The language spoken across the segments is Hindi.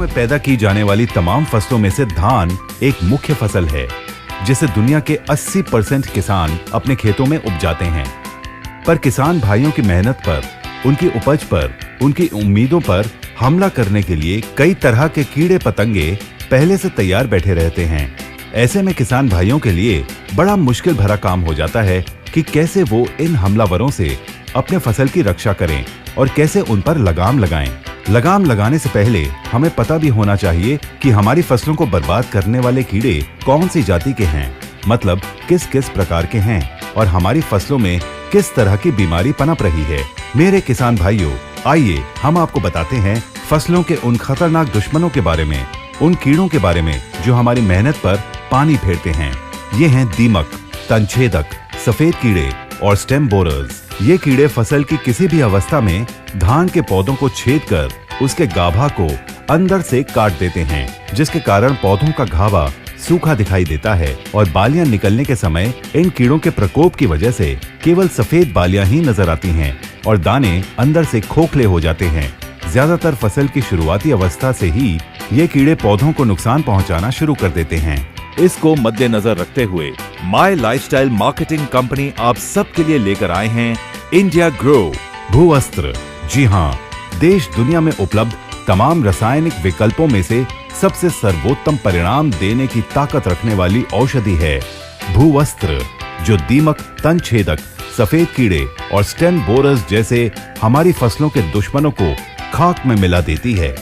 में पैदा की जाने वाली तमाम फसलों में से धान एक मुख्य फसल है, जिसे दुनिया के 80% किसान अपने खेतों में उपजाते हैं। पर किसान भाइयों की मेहनत पर, उनकी उपज पर, उनकी उम्मीदों पर हमला करने के लिए कई तरह के कीड़े पतंगे पहले से तैयार बैठे रहते हैं। ऐसे में किसान भाइयों के लिए बड़ा मुश्किल भरा काम हो जाता है कि कैसे वो इन हमलावरों से अपने फसल की रक्षा करें और कैसे उन पर लगाम लगाएं। लगाम लगाने से पहले हमें पता भी होना चाहिए कि हमारी फसलों को बर्बाद करने वाले कीड़े कौन सी जाति के हैं, मतलब किस किस प्रकार के हैं और हमारी फसलों में किस तरह की बीमारी पनप रही है। मेरे किसान भाइयों, आइए हम आपको बताते हैं फसलों के उन खतरनाक दुश्मनों के बारे में, उन कीड़ों के बारे में जो हमारी मेहनत पर पानी फेरते हैं। ये हैं दीमक, तनछेदक, सफेद कीड़े और स्टेम बोरर्स। ये कीड़े फसल की किसी भी अवस्था में धान के पौधों को छेद कर उसके गाभा को अंदर से काट देते हैं, जिसके कारण पौधों का गाभा सूखा दिखाई देता है और बालियां निकलने के समय इन कीड़ों के प्रकोप की वजह से केवल सफेद बालियां ही नजर आती हैं और दाने अंदर से खोखले हो जाते हैं। ज्यादातर फसल की शुरुआती अवस्था से ही ये कीड़े पौधों को नुकसान पहुंचाना शुरू कर देते हैं। इसको मद्देनजर रखते हुए माय लाइफस्टाइल मार्केटिंग कंपनी आप सबके लिए लेकर आए हैं इंडिया ग्रो भूअस्त्र। जी हाँ, देश दुनिया में उपलब्ध तमाम रासायनिक विकल्पों में से सबसे सर्वोत्तम परिणाम देने की ताकत रखने वाली औषधि है भूअस्त्र, जो दीमक, तनछेदक, सफेद कीड़े और स्टेम बोरर्स जैसे हमारी फसलों के दुश्मनों को खाक में मिला देती है।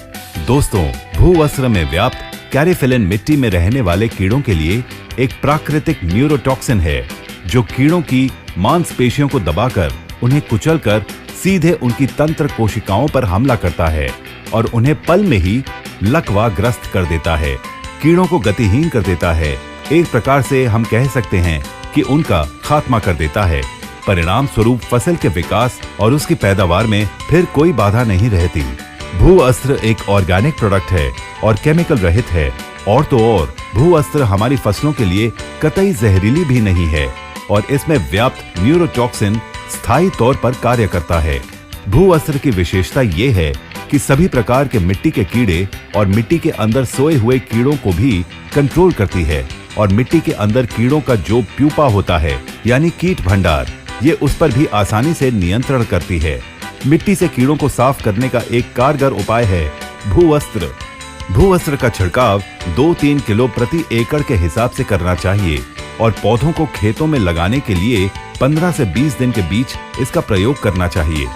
दोस्तों, भूअस्त्र में व्याप्त कैरीफिलिन मिट्टी में रहने वाले कीड़ों के लिए एक प्राकृतिक न्यूरोटॉक्सिन है, जो कीड़ों की मांसपेशियों को दबाकर उन्हें कुचलकर सीधे उनकी तंत्र कोशिकाओं पर हमला करता है और उन्हें पल में ही लकवाग्रस्त कर देता है, कीड़ों को गतिहीन कर देता है। एक प्रकार से हम कह सकते हैं कि उनका खात्मा कर देता है। परिणाम स्वरूप फसल के विकास और उसकी पैदावार में फिर कोई बाधा नहीं रहती। भूअस्त्र एक ऑर्गेनिक प्रोडक्ट है और केमिकल रहित है, और तो और भूअस्त्र हमारी फसलों के लिए कतई जहरीली भी नहीं है और इसमें व्याप्त न्यूरोटॉक्सिन स्थायी तौर पर कार्य करता है। भूअस्त्र की विशेषता ये है कि सभी प्रकार के मिट्टी के कीड़े और मिट्टी के अंदर सोए हुए कीड़ों को भी कंट्रोल करती है और मिट्टी के अंदर कीड़ों का जो प्यूपा होता है, यानी कीट भंडार, ये उस पर भी आसानी से नियंत्रण करती है। मिट्टी से कीड़ों को साफ करने का एक कारगर उपाय है भूअस्त्र। भूअस्त्र का छिड़काव 2-3 किलो प्रति एकड़ के हिसाब से करना चाहिए और पौधों को खेतों में लगाने के लिए 15 से 20 दिन के बीच इसका प्रयोग करना चाहिए।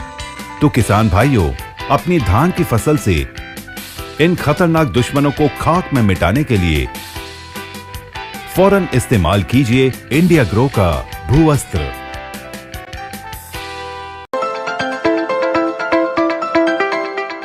तो किसान भाइयों, अपनी धान की फसल से इन खतरनाक दुश्मनों को खाक में मिटाने के लिए फौरन इस्तेमाल कीजिए इंडिया ग्रो का भूअस्त्र।